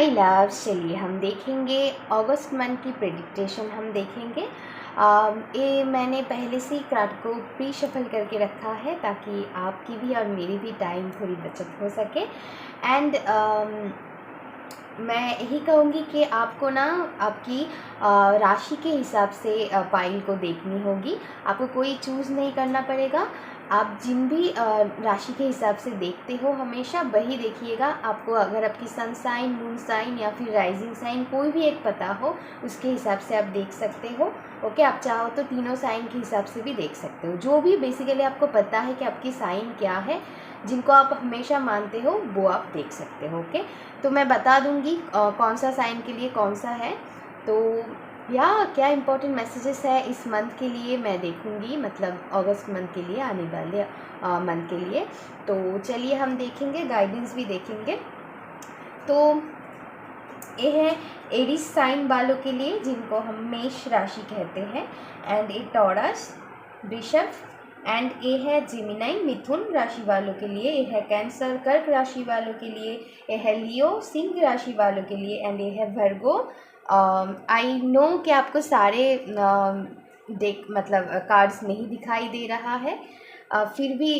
My loves, चलिए हम देखेंगे अगस्त मंथ की प्रेडिक्टेशन हम देखेंगे। ये मैंने पहले से ही कार्ड को प्री शफल करके रखा है ताकि आपकी भी और मेरी भी टाइम थोड़ी बचत हो सके। एंड मैं यही कहूँगी कि आपको ना आपकी राशि के हिसाब से पाइल को देखनी होगी। आपको कोई चूज़ नहीं करना पड़ेगा। आप जिन भी राशि के हिसाब से देखते हो हमेशा वही देखिएगा। आपको अगर आपकी सन साइन, मून साइन या फिर राइजिंग साइन कोई भी एक पता हो उसके हिसाब से आप देख सकते हो। ओके, आप चाहो तो तीनों साइन के हिसाब से भी देख सकते हो। जो भी बेसिकली आपको पता है कि आपकी साइन क्या है, जिनको आप हमेशा मानते हो वो आप देख सकते हो। ओके, तो मैं बता दूंगी कौन सा साइन के लिए कौन सा है। तो या क्या इंपॉर्टेंट मैसेजेस है इस मंथ के लिए मैं देखूंगी, मतलब अगस्त मंथ के लिए, आने वाले मंथ के लिए। तो चलिए हम देखेंगे, गाइडेंस भी देखेंगे। तो ये है एरीज साइन वालों के लिए जिनको हम मेष राशि कहते हैं। एंड ये टॉरस, वृषभ, एंड ये है जेमिनाई मिथुन राशि वालों के लिए। ये है कैंसर कर्क राशि वालों के लिए। ये है लियो सिंह राशि वालों के लिए। एंड ये है वर्गो। आई नो कि आपको सारे देख मतलब कार्ड्स नहीं दिखाई दे रहा है, फिर भी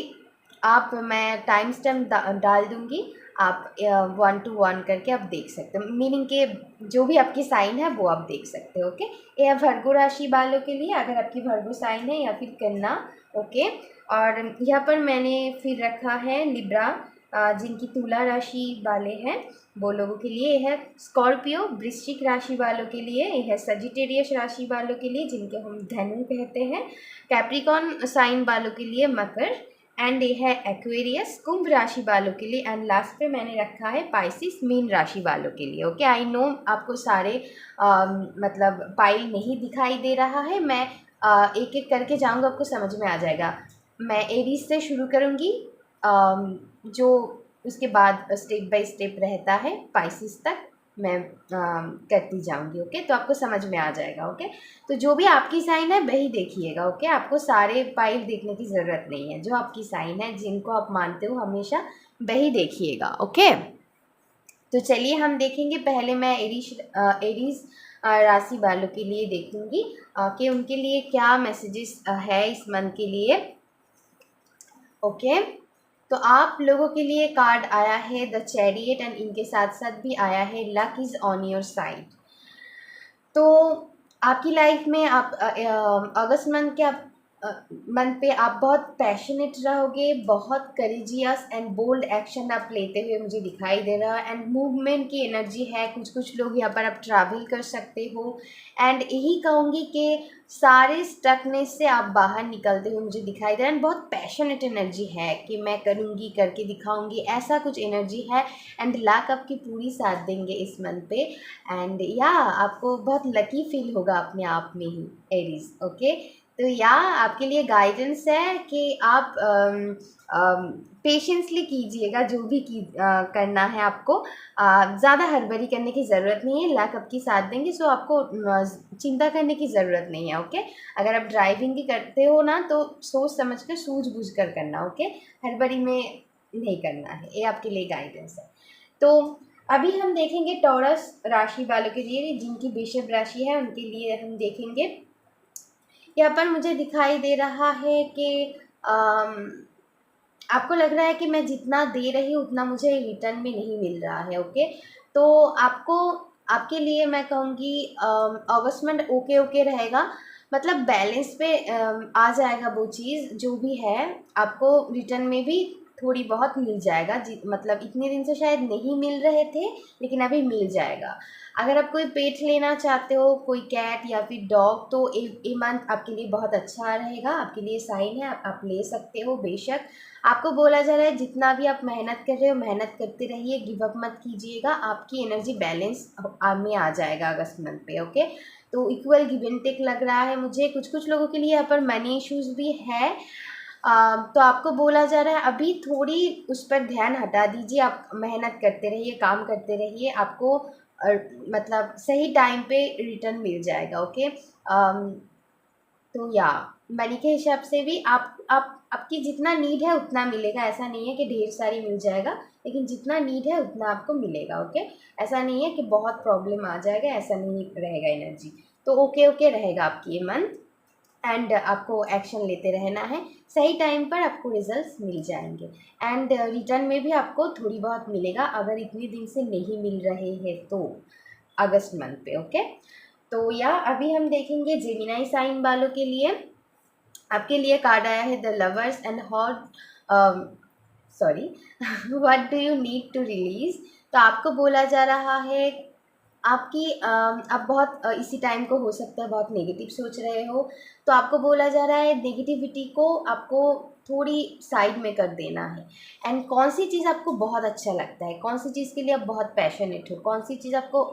आप मैं टाइम स्टैम्प डाल दूंगी। आप 1 to 1 करके आप देख सकते हो, मीनिंग के जो भी आपकी साइन है वो आप देख सकते हो। ओके, ये है भर्गो राशि वालों के लिए अगर आपकी भर्गो साइन है या फिर कन्या। ओके, और यहाँ पर मैंने फिर रखा है लिब्रा, जिनकी तुला राशि वाले हैं वो लोगों के लिए। यह है स्कॉर्पियो वृश्चिक राशि वालों के लिए। यह है सजिटेरियस राशि वालों के लिए जिनके हम धनु कहते हैं। कैप्रिकॉन साइन वालों के लिए मकर। एंड ये है एक्वेरियस कुंभ राशि वालों के लिए। एंड लास्ट पे मैंने रखा है पाइसिस मीन राशि वालों के लिए। ओके, आई नो आपको सारे मतलब पाइल नहीं दिखाई दे रहा है। मैं एक एक करके जाऊंगा, आपको समझ में आ जाएगा। मैं एरीज से शुरू करूंगी, जो उसके बाद स्टेप बाय स्टेप रहता है पाइसिस तक मैं करती जाऊंगी। ओके, तो आपको समझ में आ जाएगा। ओके, तो जो भी आपकी साइन है वही देखिएगा। ओके, आपको सारे पाइल देखने की ज़रूरत नहीं है। जो आपकी साइन है, जिनको आप मानते हो हमेशा वही देखिएगा। ओके, तो चलिए हम देखेंगे। पहले मैं एरीज राशि वालों के लिए देखूंगी कि उनके लिए क्या मैसेजेस है इस मंथ के लिए। ओके, तो आप लोगों के लिए कार्ड आया है द चैरियट एंड इनके साथ साथ भी आया है luck is on your side. तो आपकी लाइफ में आप अगस्त मंथ के मंथ पे आप बहुत पैशनेट रहोगे, बहुत करेजियस एंड बोल्ड एक्शन आप लेते हुए मुझे दिखाई दे रहा है। एंड मूवमेंट की एनर्जी है, कुछ लोग यहाँ पर आप ट्रैवल कर सकते हो। एंड यही कहूँगी कि सारे स्टकनेस से आप बाहर निकलते हुए मुझे दिखाई दे रहा है। एंड बहुत पैशनेट एनर्जी है कि मैं करूँगी, करके दिखाऊँगी, ऐसा कुछ एनर्जी है। एंड लक आपकी पूरी साथ देंगे इस मंथ पे। एंड या आपको बहुत लकी फील होगा अपने आप में ही एरीज। ओके, तो या आपके लिए गाइडेंस है कि आप पेशेंसली कीजिएगा जो भी करना है आपको। ज़्यादा हड़बड़ी करने की ज़रूरत नहीं है, लक आपकी साथ देंगे, सो आपको चिंता करने की ज़रूरत नहीं है। ओके, अगर आप ड्राइविंग भी करते हो ना तो सोच समझ कर सूझबूझ कर करना। ओके, हड़बड़ी में नहीं करना है, ये आपके लिए गाइडेंस है। तो अभी हम देखेंगे टॉरस राशि वालों के लिए, जिनकी वृषभ राशि है उनके लिए हम देखेंगे। यहाँ पर मुझे दिखाई दे रहा है कि आपको लग रहा है कि मैं जितना दे रही हूँ उतना मुझे रिटर्न में नहीं मिल रहा है। ओके, तो आपको आपके लिए मैं कहूँगी अगस्त में ओके ओके रहेगा, मतलब बैलेंस पे आ जाएगा। वो चीज़ जो भी है आपको रिटर्न में भी थोड़ी बहुत मिल जाएगा। मतलब इतने दिन से शायद नहीं मिल रहे थे लेकिन अभी मिल जाएगा। अगर आप कोई पेट लेना चाहते हो, कोई कैट या फिर डॉग, तो ये मंथ आपके लिए बहुत अच्छा रहेगा। आपके लिए साइन है, आप ले सकते हो बेशक। आपको बोला जा रहा है जितना भी आप मेहनत कर रहे हो मेहनत करते रहिए, गिव अप मत कीजिएगा। आपकी एनर्जी बैलेंस में आ जाएगा अगस्त मंथ पे। ओके, तो इक्वल गिव एंड टेक लग रहा है मुझे। कुछ लोगों के लिए यहाँ पर मनी इश्यूज भी है। तो आपको बोला जा रहा है अभी थोड़ी उस पर ध्यान हटा दीजिए। आप मेहनत करते रहिए, काम करते रहिए, आपको मतलब सही टाइम पे रिटर्न मिल जाएगा। ओके, तो या मनी के हिसाब से भी आप आपकी जितना नीड है उतना मिलेगा, ऐसा नहीं है कि ढेर सारी मिल जाएगा, लेकिन जितना नीड है उतना आपको मिलेगा। ओके, ऐसा नहीं है कि बहुत प्रॉब्लम आ जाएगा, ऐसा नहीं रहेगा एनर्जी। तो ओके ओके रहेगा आपकी ये मंथ, एंड आपको एक्शन लेते रहना है, सही टाइम पर आपको रिजल्ट्स मिल जाएंगे, एंड रिटर्न में भी आपको थोड़ी बहुत मिलेगा अगर इतने दिन से नहीं मिल रहे हैं तो, अगस्त मंथ पे। ओके, तो या अभी हम देखेंगे जेमिनाई साइन वालों के लिए। आपके लिए कार्ड आया है the lovers and hot, sorry what do you need to release. तो आपको बोला जा रहा है आपकी आप बहुत इसी टाइम को हो सकता है बहुत नेगेटिव सोच रहे हो, तो आपको बोला जा रहा है नेगेटिविटी को आपको थोड़ी साइड में कर देना है, एंड कौन सी चीज़ आपको बहुत अच्छा लगता है, कौन सी चीज़ के लिए आप बहुत पैशनेट हो, कौन सी चीज़ आपको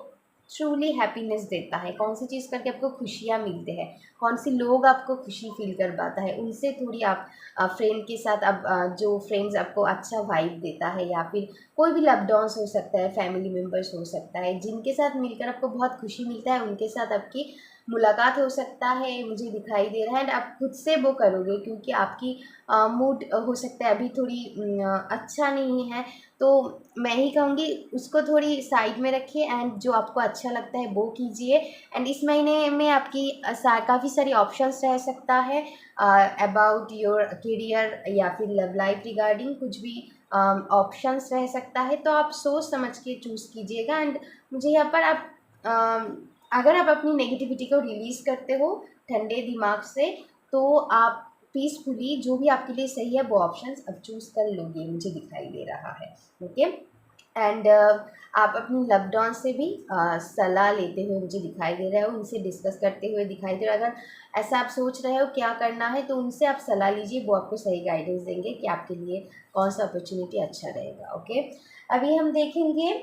ट्रूली हैप्पीनेस देता है, कौन सी चीज़ करके आपको खुशियाँ मिलते हैं, कौन सी लोग आपको खुशी फील करवाता है, उनसे थोड़ी आप फ्रेंड के साथ अब जो फ्रेंड्स आपको अच्छा वाइब देता है, या फिर कोई भी लव्ड वंस हो सकता है, फैमिली मेम्बर्स हो सकता है, जिनके साथ मिलकर आपको बहुत खुशी मिलता है, उनके साथ आपकी मुलाकात हो सकता है, मुझे दिखाई दे रहा है। एंड आप खुद से वो करोगे क्योंकि आपकी मूड हो सकता है अभी थोड़ी अच्छा नहीं है, तो मैं ही कहूँगी उसको थोड़ी साइड में रखिए, एंड जो आपको अच्छा लगता है वो कीजिए। एंड इस महीने में आपकी काफ़ी सारी ऑप्शंस रह सकता है अबाउट योर करियर या फिर लव लाइफ रिगार्डिंग कुछ भी ऑप्शंस रह सकता है, तो आप सोच समझ के चूज़ कीजिएगा। एंड मुझे यहाँ पर आप अगर आप अपनी नेगेटिविटी को रिलीज़ करते हो ठंडे दिमाग से, तो आप पीसफुली जो भी आपके लिए सही है वो ऑप्शंस अब चूज़ कर लोगे, मुझे दिखाई दे रहा है। ओके, एंड आप अपनी लव्ड वन से भी सलाह लेते हुए मुझे दिखाई दे रहा है, उनसे डिस्कस करते हुए दिखाई दे रहा है। अगर ऐसा आप सोच रहे हो क्या करना है, तो उनसे आप सलाह लीजिए, वो आपको सही गाइडेंस देंगे कि आपके लिए कौन सा अपॉर्चुनिटी अच्छा रहेगा। ओके, अभी हम देखेंगे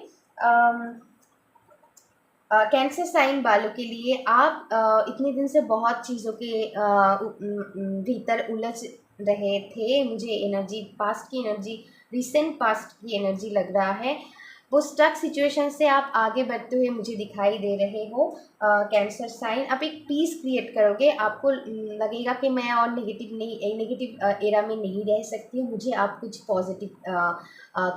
कैंसर साइन वालों के लिए। आप इतने दिन से बहुत चीज़ों के भीतर उलझ रहे थे, मुझे एनर्जी पास्ट की एनर्जी, रिसेंट पास्ट की एनर्जी लग रहा है, वो स्टक सिचुएशन से आप आगे बढ़ते हुए मुझे दिखाई दे रहे हो। कैंसर साइन, आप एक पीस क्रिएट करोगे, आपको लगेगा कि मैं और नेगेटिव एरा में नहीं रह सकती हूँ, मुझे आप कुछ पॉजिटिव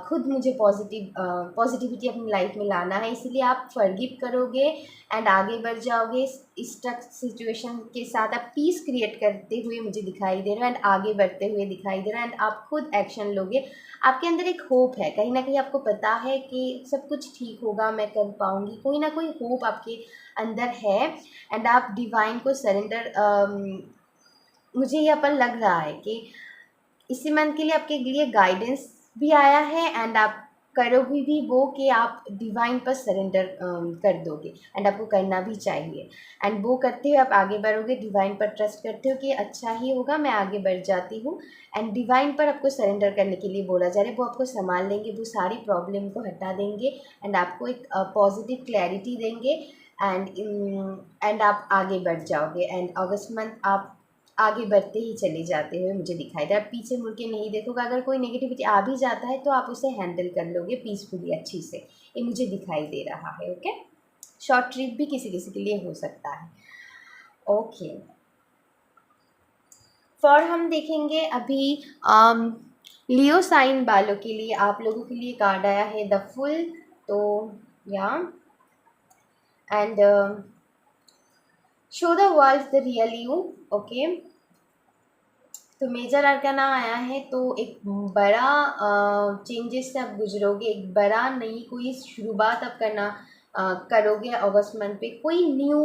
खुद मुझे पॉजिटिविटी अपनी लाइफ में लाना है, इसीलिए आप फॉरगिव करोगे एंड आगे बढ़ जाओगे। इस स्टक सिचुएशन के साथ आप पीस क्रिएट करते हुए मुझे दिखाई दे रहा है, एंड आगे बढ़ते हुए दिखाई दे रहा है, एंड आप खुद एक्शन लोगे। आपके अंदर एक होप है, कहीं ना कहीं आपको पता है कि सब कुछ ठीक होगा, मैं कर पाऊँगी, कोई ना कोई होप आपके अंदर है, एंड आप डिवाइन को सरेंडर मुझे यहाँ पर लग रहा है कि इसी मंथ के लिए आपके लिए गाइडेंस भी आया है, एंड आप करोगे भी वो कि आप डिवाइन पर सरेंडर कर दोगे, एंड आपको करना भी चाहिए, एंड वो करते हुए आप आगे बढ़ोगे, डिवाइन पर ट्रस्ट करते हो कि अच्छा ही होगा, मैं आगे बढ़ जाती हूँ, एंड डिवाइन पर आपको सरेंडर करने के लिए बोला जा रहा है, वो आपको संभाल लेंगे, वो सारी प्रॉब्लम को हटा देंगे, एंड आपको एक पॉजिटिव क्लैरिटी देंगे, एंड आप आगे बढ़ जाओगे। एंड अगस्त मंथ आप आगे बढ़ते ही चले जाते हुए मुझे दिखाई दे, आप पीछे मुड़ के नहीं देखोगे, अगर कोई नेगेटिविटी आ भी जाता है तो आप उसे हैंडल कर लोगे पीसफुली, अच्छी से, ये मुझे दिखाई दे रहा है। ओके, शॉर्ट ट्रिप भी किसी किसी के लिए हो सकता है। ओके, फॉर हम देखेंगे अभी लियो साइन वालों के लिए, आप लोगों के लिए कार्ड आया है द फुल, तो या and show the world the real you. Okay, तो मेजर आर्काना आया है, तो एक बड़ा चेंजेस से आप गुजरोगे, एक बड़ा नई कोई शुरुआत आप करोगे अगस्त मंथ पे, कोई न्यू,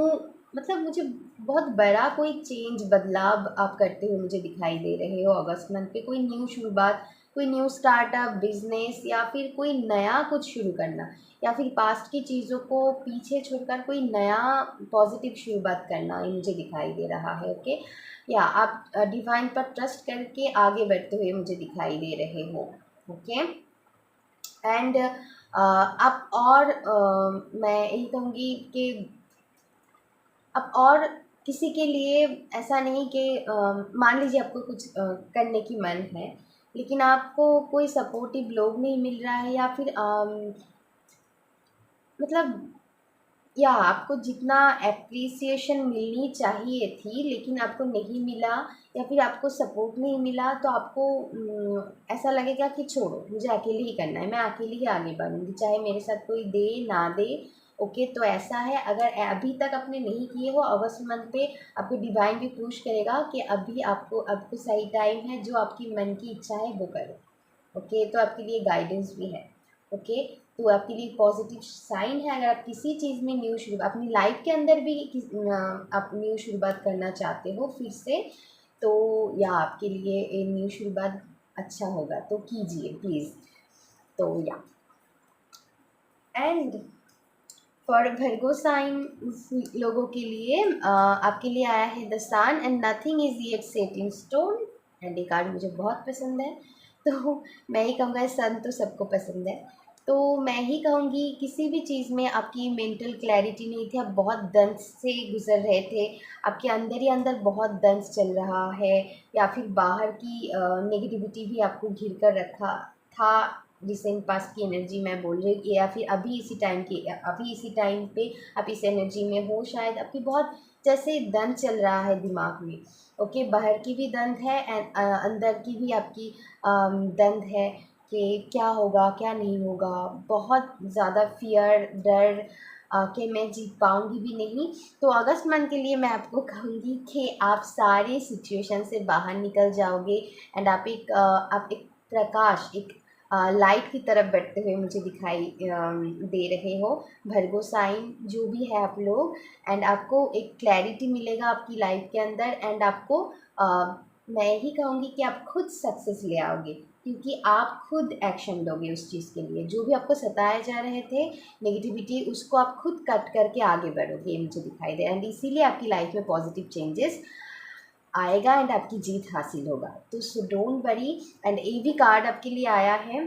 मतलब मुझे बहुत बड़ा कोई चेंज बदलाव आप करते हुए मुझे दिखाई दे रहे हो अगस्त मंथ पे, कोई न्यू शुरुआत, कोई न्यू स्टार्टअप बिजनेस, या फिर कोई नया कुछ शुरू करना, या फिर पास्ट की चीज़ों को पीछे छोड़कर कोई नया पॉजिटिव शुरुआत करना, ये मुझे दिखाई दे रहा है। ओके, या आप डिवाइन पर ट्रस्ट करके आगे बढ़ते हुए मुझे दिखाई दे रहे हो। ओके, एंड आप और मैं यही कहूँगी कि अब और किसी के लिए ऐसा नहीं कि मान लीजिए आपको कुछ करने की मन है, लेकिन आपको कोई सपोर्टिव लोग नहीं मिल रहा है, या फिर मतलब या आपको जितना एप्रिसिएशन मिलनी चाहिए थी लेकिन आपको नहीं मिला, या फिर आपको सपोर्ट नहीं मिला, तो आपको ऐसा लगेगा कि छोड़ो, मुझे अकेले ही करना है, मैं अकेले ही आगे बढ़ूँगी, चाहे मेरे साथ कोई दे ना दे। ओके, तो ऐसा है, अगर अभी तक आपने नहीं किए हो, अगस्त मंथ पे आपको डिवाइन भी पुश करेगा कि अभी आपको सही टाइम है, जो आपकी मन की इच्छा है वो करो। ओके, तो आपके लिए गाइडेंस भी है। ओके, तो आपके लिए पॉजिटिव साइन है। अगर आप किसी चीज़ में न्यू शुरू अपनी लाइफ के अंदर भी आप न्यू शुरुआत करना चाहते हो फिर से, तो या आपके लिए ये न्यू शुरुआत अच्छा होगा, तो कीजिए प्लीज़। तो या एंड फॉर वर्गो साइन लोगों के लिए आपके लिए आया है the sun and nothing is yet set in stone. And ये कार्ड मुझे बहुत पसंद है, तो मैं ही कहूँगा सन तो सबको पसंद है, तो मैं ही कहूँगी किसी भी चीज़ में आपकी मेंटल क्लैरिटी नहीं थी, आप बहुत दंस से गुजर रहे थे, आपके अंदर ही अंदर बहुत दंस चल रहा है, या फिर बाहर की नेगेटिविटी भी आपको घिर कर रखा था। रिसेंट पास्ट की एनर्जी मैं बोल रही हूँ, या फिर अभी इसी टाइम पे आप इस एनर्जी में हो, शायद आपकी बहुत जैसे दंड चल रहा है दिमाग में। ओके, बाहर की भी दंड है एंड अंदर की भी आपकी दंड है कि क्या होगा क्या नहीं होगा, बहुत ज़्यादा फियर, डर कि मैं जीत पाऊँगी भी नहीं। तो अगस्त मंथ के लिए मैं आपको कहूँगी कि आप सारे सिचुएशन से बाहर निकल जाओगे एंड आप एक प्रकाश, एक लाइट की तरफ बढ़ते हुए मुझे दिखाई दे रहे हो। भर्गो साइन जो भी है आप लोग, एंड आपको एक क्लैरिटी मिलेगा आपकी लाइफ के अंदर, एंड आपको मैं ही कहूँगी कि आप खुद सक्सेस ले आओगे, क्योंकि आप खुद एक्शन लोगे उस चीज़ के लिए। जो भी आपको सताए जा रहे थे नेगेटिविटी, उसको आप खुद कट करके आगे बढ़ोगे, ये मुझे दिखाई दे, एंड इसीलिए आपकी लाइफ में पॉजिटिव चेंजेस आएगा एंड आपकी जीत हासिल होगा। तो सो डोंट वरी। एंड ये भी कार्ड आपके लिए आया है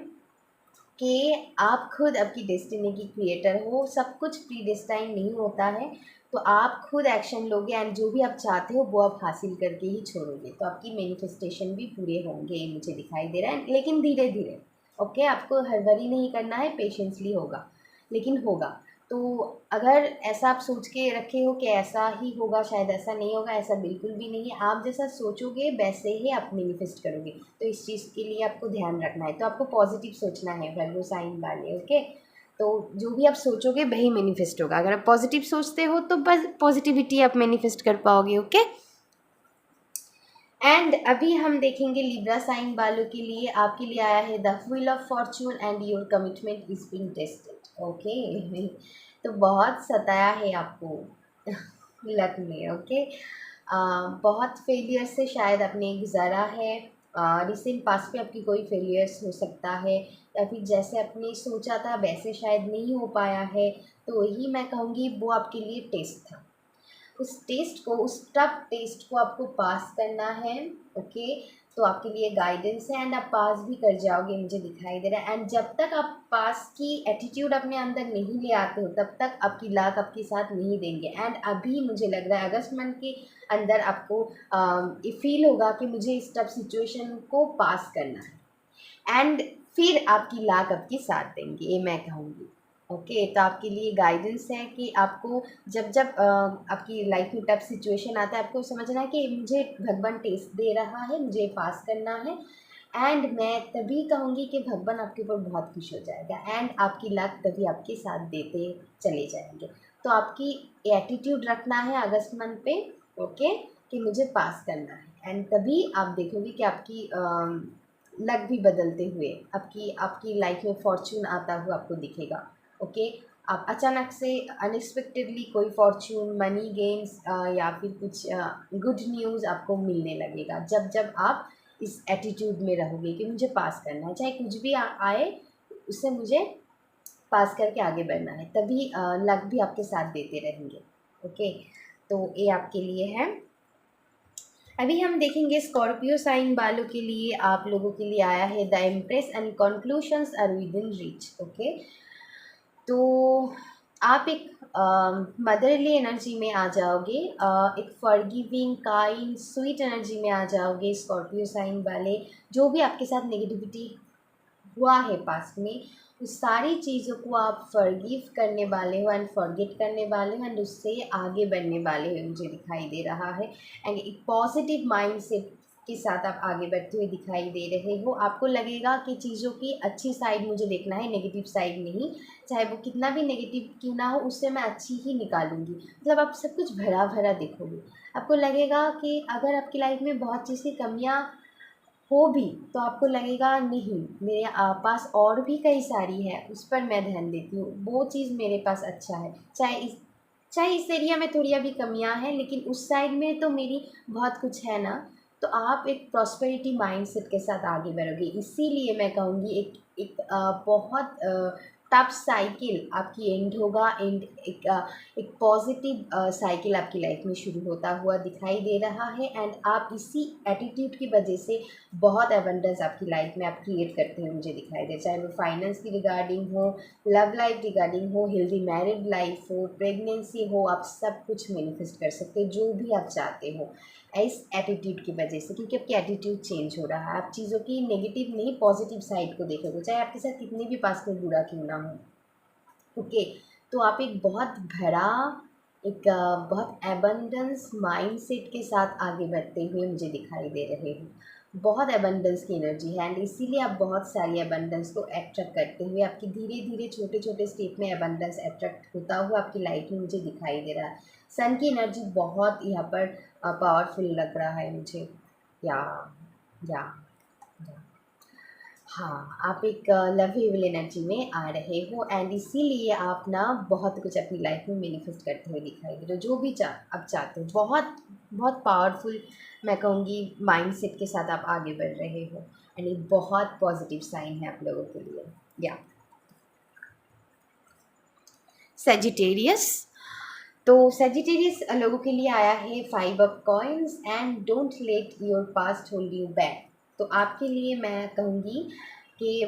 कि आप खुद आपकी डेस्टिनी की क्रिएटर हो, सब कुछ प्री डेस्टाइन नहीं होता है, तो आप खुद एक्शन लोगे एंड जो भी आप चाहते हो वो आप हासिल करके ही छोड़ोगे, तो आपकी मैनिफेस्टेशन भी पूरे होंगे, ये मुझे दिखाई दे रहा है, लेकिन धीरे धीरे। ओके, आपको हड़बड़ी नहीं करना है, पेशेंसली होगा, लेकिन होगा। तो अगर ऐसा आप सोच के रखे हो कि ऐसा ही होगा, शायद ऐसा नहीं होगा, ऐसा बिल्कुल भी नहीं है, आप जैसा सोचोगे वैसे ही आप मैनिफेस्ट करोगे, तो इस चीज़ के लिए आपको ध्यान रखना है, तो आपको पॉजिटिव सोचना है वर्गो साइन वाले। ओके, तो जो भी आप सोचोगे वही मैनिफेस्ट होगा, अगर आप पॉजिटिव सोचते हो तो बस पॉजिटिविटी आप मैनिफेस्ट कर पाओगे। ओके, एंड अभी हम देखेंगे लिब्रा साइन वालों के लिए, आपके लिए आया है the wheel of Fortune and your commitment is being tested. Okay, तो बहुत सताया है आपको लक में। ओके, बहुत फेलियर से शायद आपने गुजारा है, रिसेंट पास्ट में आपकी कोई फेलियर्स हो सकता है, या फिर जैसे आपने सोचा था वैसे शायद नहीं हो पाया है, तो वही मैं कहूँगी वो आपके लिए टेस्ट था। उस टेस्ट को, उस टफ टेस्ट को आपको पास करना है। ओके, तो आपके लिए गाइडेंस है एंड आप पास भी कर जाओगे, मुझे दिखाई दे रहा है। एंड जब तक आप पास की एटीट्यूड अपने अंदर नहीं ले आते हो तब तक आपकी लाख आपके साथ नहीं देंगे, एंड अभी मुझे लग रहा है अगस्त मंथ के अंदर आपको ये फील होगा कि मुझे इस टफ सिचुएशन को पास करना है, एंड फिर आपकी लाख आपकी साथ देंगे, ये मैं कहूँगी। ओके, तो आपके लिए गाइडेंस है कि आपको जब जब आपकी लाइफ में टफ सिचुएशन आता है, आपको समझना है कि मुझे भगवान टेस्ट दे रहा है, मुझे पास करना है, एंड मैं तभी कहूँगी कि भगवान आपके ऊपर बहुत खुश हो जाएगा, एंड आपकी लक तभी आपके साथ देते चले जाएंगे। तो आपकी एटीट्यूड रखना है अगस्त मंथ पे। ओके, कि मुझे पास करना है, एंड तभी आप देखोगे कि आपकी लक भी बदलते हुए आपकी लाइफ में फॉर्चून आता हुआ आपको दिखेगा। ओके, आप अचानक से अनएक्सपेक्टेडली कोई फॉर्चून, मनी गेन्स या फिर कुछ गुड न्यूज़ आपको मिलने लगेगा जब जब आप इस एटीट्यूड में रहोगे कि मुझे पास करना है, चाहे कुछ भी आए उससे मुझे पास करके आगे बढ़ना है, तभी लक भी आपके साथ देते रहेंगे। ओके, तो ये आपके लिए है। अभी हम देखेंगे स्कॉर्पियो साइन वालों के लिए, आप लोगों के लिए आया है the empress and conclusions are with in reach. Okay, तो आप एक मदरली एनर्जी में आ जाओगे, एक फॉरगिविंग, काइंड, स्वीट एनर्जी में आ जाओगे स्कॉर्पियो साइन वाले। जो भी आपके साथ नेगेटिविटी हुआ है पास्ट में, उस सारी चीज़ों को आप फॉरगिव करने वाले हो एंड फॉरगेट करने वाले हो एंड उससे आगे बढ़ने वाले हो, मुझे दिखाई दे रहा है। एंड एक पॉजिटिव माइंडसेट के साथ आप आगे बढ़ते हुए दिखाई दे रहे हो। आपको लगेगा कि चीज़ों की अच्छी साइड मुझे देखना है, नेगेटिव साइड नहीं। चाहे वो कितना भी नेगेटिव क्यों ना हो, उससे मैं अच्छी ही निकालूंगी। मतलब आप सब कुछ भरा भरा देखोगे। आपको लगेगा कि अगर आपकी लाइफ में बहुत चीज़ की कमियाँ हो भी, तो आपको लगेगा नहीं, मेरे पास और भी कई सारी है, उस पर मैं ध्यान देती हूँ, वो चीज़ मेरे पास अच्छा है। चाहे इस एरिया में थोड़ी अभी कमियां हैं, लेकिन उस साइड में तो मेरी बहुत कुछ है ना। तो आप एक प्रॉस्पेरिटी माइंडसेट के साथ आगे बढ़ोगे। इसीलिए मैं कहूँगी एक एक बहुत टफ साइकिल आपकी एंड होगा। एंड एक पॉजिटिव साइकिल आपकी लाइफ में शुरू होता हुआ दिखाई दे रहा है। एंड आप इसी एटीट्यूड की वजह से बहुत एबंडेंस आपकी लाइफ में आप क्रिएट करते हैं, मुझे दिखाई दे। चाहे वो फाइनेंस की रिगार्डिंग हो, लव लाइफ रिगार्डिंग हो, हेल्दी मैरिड लाइफ हो, प्रेगनेंसी हो, आप सब कुछ मैनिफेस्ट कर सकते हो जो भी आप चाहते हो इस एटीट्यूड की वजह से। क्योंकि आपकी एटीट्यूड चेंज हो रहा है। आप चीज़ों की नेगेटिव नहीं, पॉजिटिव साइड को देखोगे, चाहे आपके साथ कितनी भी पास में बुरा क्यों ना हो। ओके, तो आप एक बहुत भरा, एक बहुत एबंडेंस माइंडसेट के साथ आगे बढ़ते हुए मुझे दिखाई दे रहे हो। बहुत एबंडेंस की एनर्जी है एंड इसीलिए आप बहुत सारी एबंडेंस को अट्रैक्ट करते हुए आपकी धीरे धीरे छोटे छोटे स्टेप में एबंडेंस अट्रैक्ट होता हुआ आपकी लाइफ में मुझे दिखाई दे रहा है। सन की एनर्जी बहुत यहाँ पर पावरफुल लग रहा है मुझे। या या या हाँ, आप एक लवेबल एनर्जी में आ रहे हो एंड इसीलिए आप ना बहुत कुछ अपनी लाइफ में मैनिफेस्ट करते हुए दिखाई दे रहे हो। जो भी आप चाहते हो, बहुत बहुत पावरफुल, मैं कहूँगी माइंडसेट के साथ आप आगे बढ़ रहे हो। एंड एक बहुत पॉजिटिव साइन है आप लोगों के लिए। या सेजिटेरियस, तो सेजिटेरियस लोगों के लिए आया है 5 of coins and don't let your past hold you back. तो आपके लिए मैं कहूँगी कि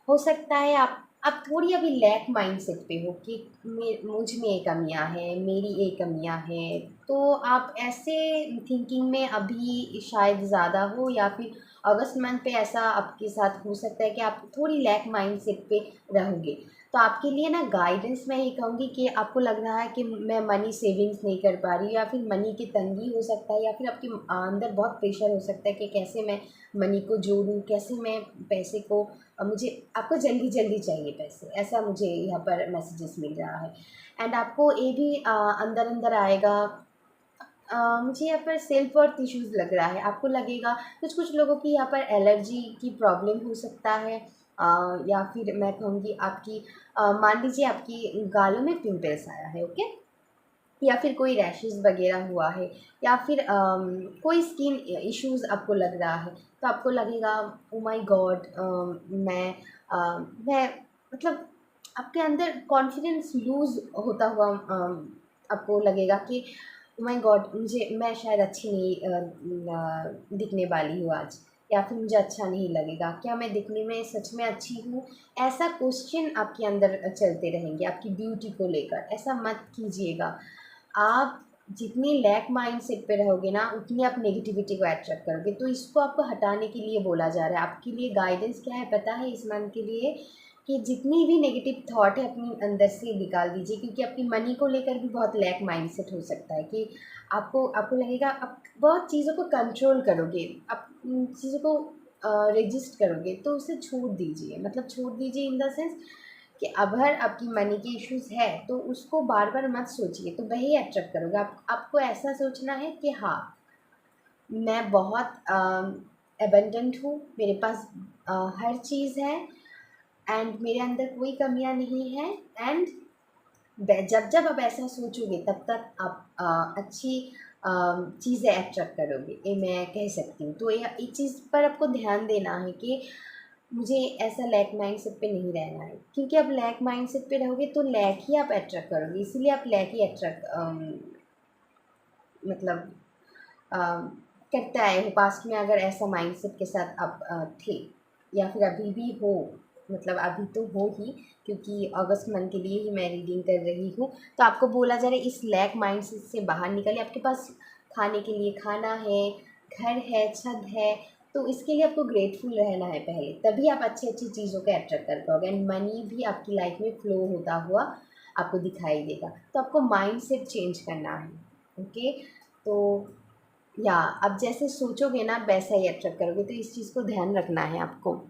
हो सकता है आप थोड़ी अभी लैक माइंडसेट पे हो कि मुझ में ये कमियां हैं, मेरी ये कमियां हैं। तो आप ऐसे थिंकिंग में अभी शायद ज़्यादा हो, या फिर अगस्त मंथ पे ऐसा आपके साथ हो सकता है कि आप थोड़ी लैक माइंडसेट पे रहोगे। तो आपके लिए ना गाइडेंस मैं ये कहूँगी कि आपको लग रहा है कि मैं मनी सेविंग्स नहीं कर पा रही हूँ, या फिर मनी की तंगी हो सकता है, या फिर आपके अंदर बहुत प्रेशर हो सकता है कि कैसे मैं मनी को जोड़ूँ, कैसे मैं पैसे को मुझे आपको जल्दी जल्दी चाहिए पैसे, ऐसा मुझे यहाँ पर मैसेजेस मिल रहा है। एंड आपको ये भी अंदर अंदर आएगा। मुझे यहाँ पर सेल्फ वर्थ इश्यूज़ लग रहा है। आपको लगेगा कुछ कुछ लोगों की यहाँ पर एलर्जी की प्रॉब्लम हो सकता है। या फिर मैं कहूँगी आपकी मान लीजिए आपकी गालों में पिंपल्स आया है। ओके, या फिर कोई रैशेज़ वगैरह हुआ है, या फिर कोई स्किन इश्यूज़ आपको लग रहा है। तो आपको लगेगा ओ माय गॉड, मैं मतलब आपके अंदर कॉन्फिडेंस लूज़ होता हुआ आपको लगेगा कि ओ माय गॉड, मैं शायद अच्छी नहीं दिखने वाली हूँ आज, या फिर मुझे अच्छा नहीं लगेगा, क्या मैं दिखने में सच में अच्छी हूँ। ऐसा क्वेश्चन आपके अंदर चलते रहेंगे आपकी ब्यूटी को लेकर। ऐसा मत कीजिएगा। आप जितनी लैक माइंडसेट पे रहोगे ना, उतनी आप नेगेटिविटी को अट्रैक्ट करोगे। तो इसको आपको हटाने के लिए बोला जा रहा है। आपके लिए गाइडेंस क्या है पता है इस मंथ के लिए, कि जितनी भी नेगेटिव थॉट है अपनी अंदर से निकाल दीजिए। क्योंकि आपकी मनी को लेकर भी बहुत लैक माइंडसेट हो सकता है कि आपको आपको लगेगा आप बहुत चीज़ों को कंट्रोल करोगे, आप चीज़ों को रजिस्ट करोगे। तो उसे छोड़ दीजिए, मतलब छोड़ दीजिए इन द सेंस कि अगर आपकी मनी की इश्यूज़ है तो उसको बार बार मत सोचिए, तो वही अट्रैक्ट करोगे। आपको ऐसा सोचना है कि हाँ, मैं बहुत एबंडेंट हूँ, मेरे पास हर चीज़ है एंड मेरे अंदर कोई कमियां नहीं है। एंड जब जब आप ऐसा सोचोगे तब तक आप अच्छी चीज़ें अट्रैक्ट करोगे, ये मैं कह सकती हूँ। तो ये एक चीज़ पर आपको ध्यान देना है कि मुझे ऐसा लैक माइंडसेट पे नहीं रहना है। क्योंकि आप लैक माइंडसेट पे रहोगे तो लैक ही आप अट्रैक्ट करोगे। इसीलिए आप लैक ही अट्रैक्ट मतलब करते आए हो। पास्ट में अगर ऐसा माइंडसेट के साथ आप थे, या फिर अभी भी हो, मतलब अभी तो हो ही, क्योंकि अगस्त मंथ के लिए ही मैं रीडिंग कर रही हूँ। तो आपको बोला जा रहा है इस लैक माइंडसेट से बाहर निकलिए। आपके पास खाने के लिए खाना है, घर है, छत है, तो इसके लिए आपको ग्रेटफुल रहना है पहले, तभी आप अच्छी अच्छी चीज़ों को अट्रैक्ट कर पाओगे एंड मनी भी आपकी लाइफ में फ्लो होता हुआ आपको दिखाई देगा। तो आपको माइंड सेट चेंज करना है। ओके, तो या आप जैसे सोचोगे ना वैसा ही अट्रैक्ट करोगे, तो इस चीज़ को ध्यान रखना है आपको।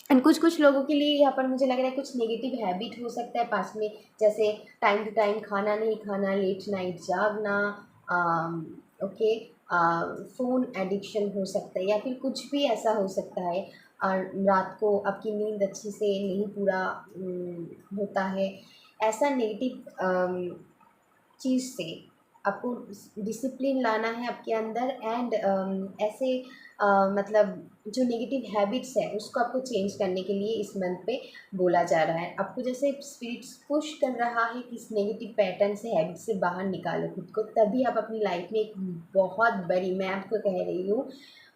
एंड कुछ कुछ लोगों के लिए यहाँ पर मुझे लग रहा है कुछ नेगेटिव हैबिट हो सकता है पास में, जैसे टाइम टू टाइम खाना नहीं खाना, लेट नाइट जागना, ओके, फ़ोन एडिक्शन हो सकता है, या फिर कुछ भी ऐसा हो सकता है। और रात को आपकी नींद अच्छे से नहीं पूरा होता है, ऐसा नेगेटिव चीज़ से आपको डिसिप्लिन लाना है आपके अंदर। एंड ऐसे मतलब जो नेगेटिव हैबिट्स है उसको आपको चेंज करने के लिए इस मंथ पे बोला जा रहा है। आपको जैसे स्पिरिट्स पुश कर रहा है कि इस नेगेटिव पैटर्न से, हैबिट से बाहर निकालो खुद को, तभी आप अपनी लाइफ में एक बहुत बड़ी, मैं आपको कह रही हूँ,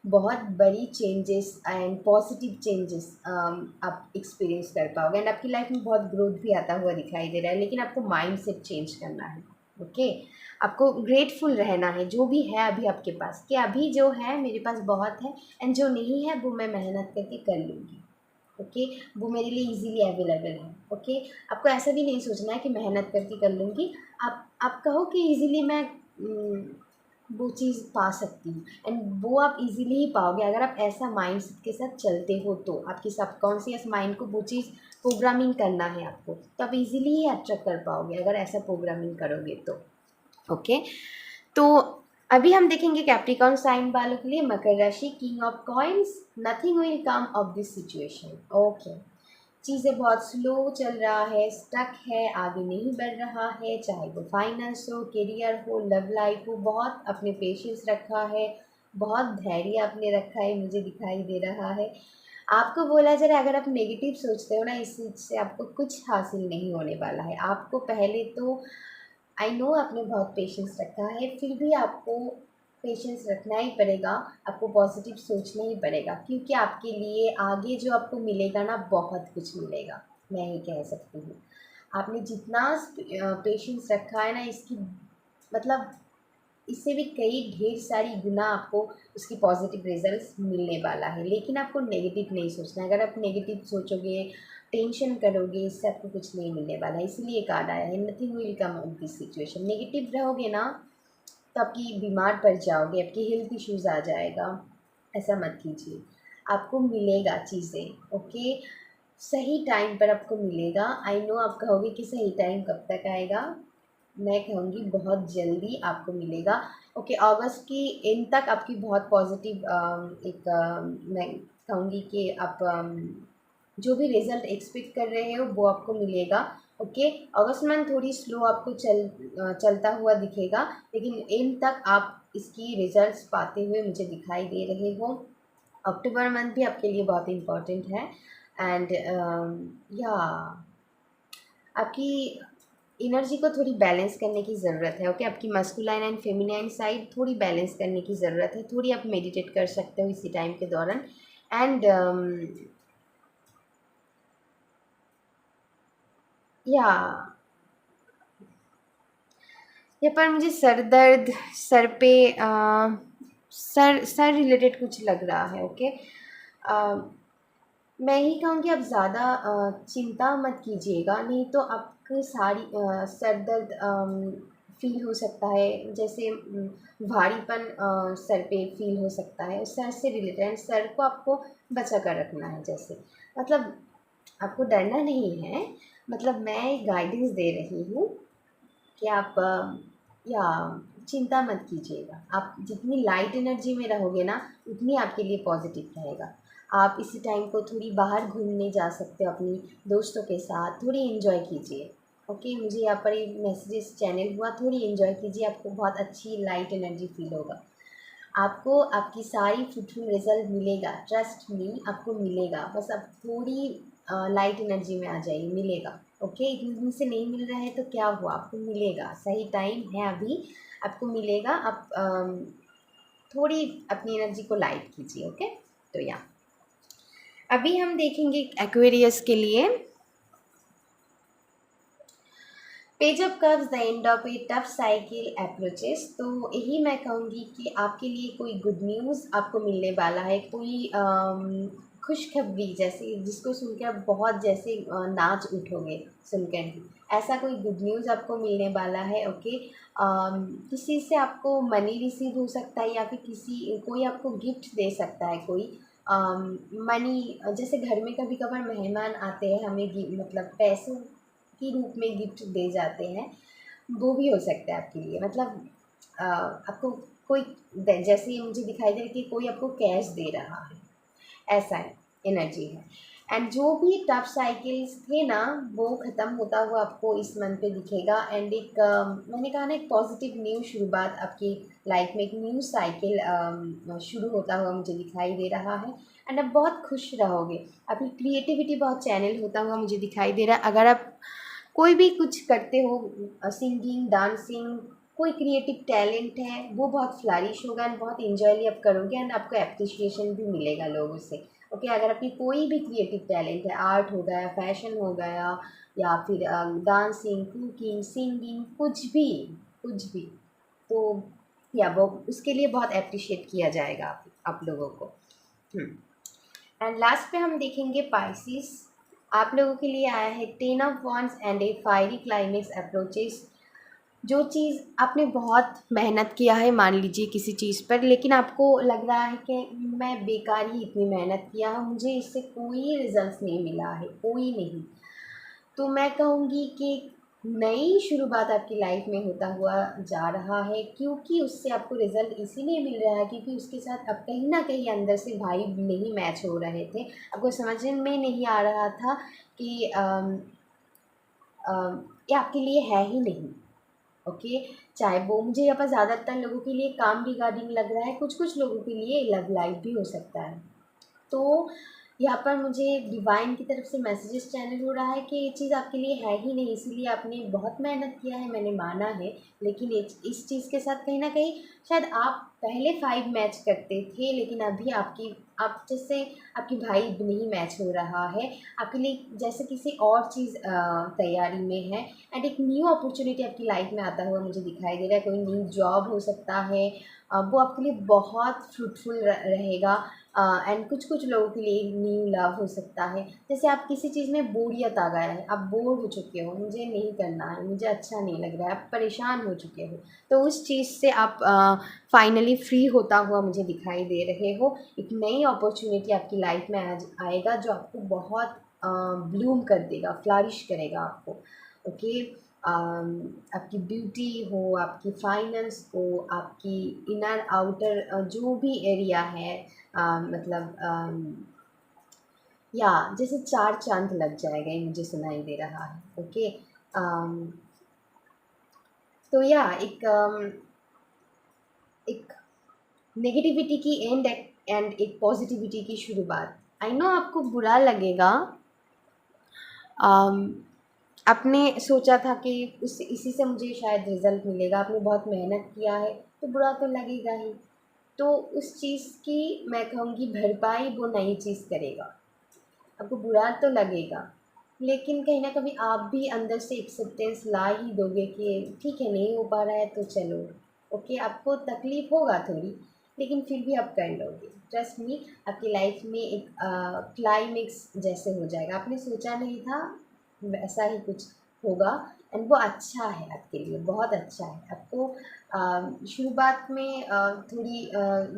बहुत बड़ी चेंजेस एंड पॉजिटिव चेंजेस आप एक्सपीरियंस कर पाओगे एंड आपकी लाइफ में बहुत ग्रोथ भी आता हुआ दिखाई दे रहा है। लेकिन आपको माइंड सेट चेंज करना है। ओके, आपको ग्रेटफुल रहना है जो भी है अभी आपके पास, कि अभी जो है मेरे पास बहुत है एंड जो नहीं है वो मैं मेहनत करके कर लूँगी। ओके, वो मेरे लिए इजीली अवेलेबल है। ओके, आपको ऐसा भी नहीं सोचना है कि मेहनत करके कर लूँगी। आप कहो कि इजीली मैं वो चीज़ पा सकती हूँ एंड वो आप इजीली ही पाओगे अगर आप ऐसा माइंडसेट के साथ चलते हो। तो आपकी सबकॉन्शियस माइंड को वो चीज़ प्रोग्रामिंग करना है आपको, तो आप इजीली ही अट्रैक्ट कर पाओगे अगर ऐसा प्रोग्रामिंग करोगे तो। ओके, तो अभी हम देखेंगे कैप्रिकॉर्न साइन वालों के लिए, मकर राशि, king of coins, nothing will come of this situation. Okay, चीज़ें बहुत स्लो चल रहा है, स्टक है, आगे नहीं बढ़ रहा है, चाहे वो फाइनेंस हो, करियर हो, लव लाइफ हो। बहुत अपने पेशेंस रखा है, बहुत धैर्य आपने रखा है, मुझे दिखाई दे रहा है। आपको बोला जा रहा है अगर आप नेगेटिव सोचते हो ना, इस चीज़ से आपको कुछ हासिल नहीं होने वाला है। आपको पहले तो आई नो आपने बहुत पेशेंस रखा है, फिर भी आपको पेशेंस रखना ही पड़ेगा, आपको पॉजिटिव सोचना ही पड़ेगा, क्योंकि आपके लिए आगे जो आपको मिलेगा ना, बहुत कुछ मिलेगा, मैं ही कह सकती हूँ। आपने जितना पेशेंस रखा है ना, इसकी मतलब इससे भी कई ढेर सारी गुना आपको उसकी पॉजिटिव रिजल्ट्स मिलने वाला है। लेकिन आपको नेगेटिव नहीं सोचना है। अगर आप नेगेटिव सोचोगे, टेंशन करोगे, इससे आपको कुछ नहीं मिलने वाला है। इसलिए कार्ड आया है, nothing will come of this situation. Negative रहोगे ना तो आपकी बीमार पड़ जाओगे, आपकी हेल्थ इश्यूज़ आ जाएगा। ऐसा मत कीजिए, आपको मिलेगा चीज़ें। ओके, सही टाइम पर आपको मिलेगा। आई नो आप कहोगे कि सही टाइम कब तक आएगा, मैं कहूँगी बहुत जल्दी आपको मिलेगा। ओके, अगस्त की एंड तक आपकी बहुत पॉजिटिव मैं कहूँगी कि आप जो भी रिज़ल्ट एक्सपेक्ट कर रहे हो वो आपको मिलेगा। ओके, अगस्त मंथ थोड़ी स्लो आपको चलता हुआ दिखेगा, लेकिन एंड तक आप इसकी रिज़ल्ट्स पाते हुए मुझे दिखाई दे रहे हो। अक्टूबर मंथ भी आपके लिए बहुत इम्पोर्टेंट है एंड या आपकी एनर्जी को थोड़ी बैलेंस करने की ज़रूरत है। ओके, आपकी मस्कुलाइन एंड फेमिनाइन साइड थोड़ी बैलेंस करने की ज़रूरत है। थोड़ी आप मेडिटेट कर सकते हो इसी टाइम के दौरान। एंड या यहाँ पर मुझे सर दर्द, सर पे सर रिलेटेड कुछ लग रहा है। ओके, मैं ही कहूँगी आप ज़्यादा चिंता मत कीजिएगा, नहीं तो आपको सारी सर दर्द फ़ील हो सकता है, जैसे भारीपन सर पे फ़ील हो सकता है, सर से रिलेटेड। एंड सर को आपको बचा कर रखना है, जैसे मतलब आपको डरना नहीं है, मतलब मैं गाइडेंस दे रही हूँ कि आप या चिंता मत कीजिएगा। आप जितनी लाइट एनर्जी में रहोगे ना, उतनी आपके लिए पॉजिटिव रहेगा। आप इसी टाइम को थोड़ी बाहर घूमने जा सकते हो अपनी दोस्तों के साथ, थोड़ी एंजॉय कीजिए। ओके, मुझे यहाँ पर एक मैसेजेस चैनल हुआ, थोड़ी एंजॉय कीजिए, आपको बहुत अच्छी लाइट एनर्जी फील होगा। आपको आपकी सारी फ्रूटफुल रिजल्ट मिलेगा, ट्रस्ट मी, आपको मिलेगा। बस आप थोड़ी लाइट एनर्जी में आ जाइए, मिलेगा। ओके, इतने दिन से नहीं मिल रहा है तो क्या हुआ, आपको मिलेगा, सही टाइम है अभी, आपको मिलेगा। आप थोड़ी अपनी एनर्जी को लाइट कीजिए। ओके, तो या अभी हम देखेंगे एक्वेरियस के लिए। Page of cups the end of A tough cycle approaches. तो यही मैं कहूँगी कि आपके लिए कोई गुड न्यूज़ आपको मिलने वाला है, कोई खुशखबरी जैसे जिसको सुन के आप बहुत जैसे नाच उठोगे सुनकर ही, ऐसा कोई गुड न्यूज़ आपको मिलने वाला है। ओके, किसी से आपको मनी रिसीव हो सकता है या फिर किसी कोई आपको गिफ्ट दे सकता है, कोई मनी। जैसे घर में कभी कभार मेहमान आते हैं, हमें मतलब पैसों के रूप में गिफ्ट दे जाते हैं, वो भी हो सकता है आपके लिए। मतलब आपको कोई जैसे मुझे दिखाई दे रहा है कि कोई आपको कैश दे रहा है, ऐसा है, एनर्जी है। एंड जो भी टफ साइकिल्स थे ना, वो ख़त्म होता हुआ आपको इस मंथ पे दिखेगा। एंड एक मैंने कहा ना, एक पॉजिटिव न्यू शुरुआत आपकी लाइफ में, एक न्यू साइकिल शुरू होता हुआ मुझे दिखाई दे रहा है। एंड आप बहुत खुश रहोगे, आपकी क्रिएटिविटी बहुत चैनल होता हुआ मुझे दिखाई दे रहा है। अगर आप कोई भी कुछ करते हो, सिंगिंग, डांसिंग, कोई क्रिएटिव टैलेंट है, वो बहुत फ्लरिश होगा एंड बहुत इंजॉयली आप करोगे एंड आपको एप्रिसिएशन भी मिलेगा लोगों से। ओके, अगर आपकी कोई भी क्रिएटिव टैलेंट है, आर्ट हो गया, फैशन हो गया, या फिर डांसिंग, कुकिंग, सिंगिंग, कुछ भी, तो या वो उसके लिए बहुत अप्रिशिएट किया जाएगा आप लोगों को। एंड लास्ट पे हम देखेंगे पाइसिस। आप लोगों के लिए आया है 10 of wands and a fiery climax approaches. जो चीज़ आपने बहुत मेहनत किया है, मान लीजिए किसी चीज़ पर, लेकिन आपको लग रहा है कि मैं बेकार ही इतनी मेहनत किया है, मुझे इससे कोई रिजल्ट्स नहीं मिला है, कोई नहीं। तो मैं कहूँगी कि नई शुरुआत आपकी लाइफ में होता हुआ जा रहा है, क्योंकि उससे आपको रिज़ल्ट इसीलिए मिल रहा है क्योंकि उसके साथ अब कहीं ना कहीं अंदर से वाइब नहीं मैच हो रहे थे। आपको समझ में नहीं आ रहा था कि ये आपके लिए है ही नहीं। ओके, चाहे वो, मुझे यहाँ पर ज़्यादातर लोगों के लिए काम रिगार्डिंग लग रहा है, कुछ कुछ लोगों के लिए लव लाइफ भी हो सकता है। तो यहाँ पर मुझे डिवाइन की तरफ से मैसेजेस चैनल हो रहा है कि ये चीज़ आपके लिए है ही नहीं, इसीलिए आपने बहुत मेहनत किया है, मैंने माना है, लेकिन इस चीज़ के साथ कहीं ना कहीं शायद आप पहले 5 मैच करते थे, लेकिन अभी आप जैसे आपकी वाइब नहीं मैच हो रहा है, आपके लिए जैसे किसी और चीज़ तैयारी में है। एंड एक न्यू अपॉर्चुनिटी आपकी लाइफ में आता हुआ मुझे दिखाई दे रहा है, कोई न्यू जॉब हो सकता है, वो आपके लिए बहुत फ्रूटफुल रहेगा। एंड कुछ कुछ लोगों के लिए न्यू लव हो सकता है। जैसे आप किसी चीज़ में बोरियत आ गया है, आप बोर हो चुके हो, मुझे नहीं करना है, मुझे अच्छा नहीं लग रहा है, आप परेशान हो चुके हो, तो उस चीज़ से आप फाइनली फ्री होता हुआ मुझे दिखाई दे रहे हो। एक नई अपॉर्चुनिटी आपकी लाइफ में आज आएगा जो आपको बहुत ब्लूम कर देगा, फ्लरिश करेगा आपको। ओके, आपकी ब्यूटी हो, आपकी फाइनेंस हो, आपकी इनर आउटर जो भी एरिया है, मतलब या जैसे 4 चांद लग जाएगा, ये मुझे सुनाई दे रहा है। ओके, तो या एक नेगेटिविटी की एंड एक पॉजिटिविटी की शुरुआत। आई नो आपको बुरा लगेगा, आपने सोचा था कि इसी से मुझे शायद रिज़ल्ट मिलेगा, आपने बहुत मेहनत किया है, तो बुरा तो लगेगा ही। तो उस चीज़ की मैं कहूँगी भरपाई वो नई चीज़ करेगा। आपको बुरा तो लगेगा, लेकिन कहीं ना कहीं आप भी अंदर से एक्सेप्टेंस ला ही दोगे कि ठीक है, नहीं हो पा रहा है तो चलो। ओके, आपको तकलीफ़ होगा थोड़ी, लेकिन फिर भी आप कर लोगे। ट्रस्ट मी, आपकी लाइफ में एक क्लाइमेक्स जैसे हो जाएगा, आपने सोचा नहीं था वैसा ही कुछ होगा। एंड वो अच्छा है आपके लिए, बहुत अच्छा है। आपको शुरुआत में थोड़ी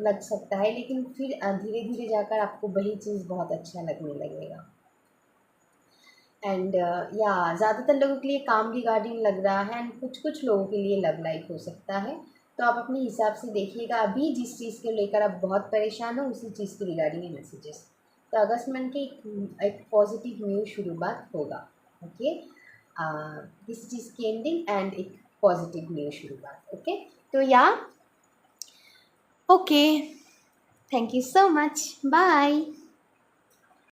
लग सकता है, लेकिन फिर धीरे धीरे जाकर आपको वही चीज़ बहुत अच्छा लगने लगेगा। एंड या ज़्यादातर लोगों के लिए काम रिगार्डिंग लग रहा है एंड कुछ कुछ लोगों के लिए लव लाइफ हो सकता है। तो आप अपने हिसाब से देखिएगा, अभी जिस चीज़ को लेकर आप बहुत परेशान हो उसी चीज़ के रिगार्डिंग ये मैसेजेस। तो अगस्त मंथ की एक पॉजिटिव न्यू शुरुआत होगा। ओके, किसी चीज़ की एंडिंग एंड एक पॉजिटिव न्यू शुरुआत। ओके, तो या okay, thank you so much, bye.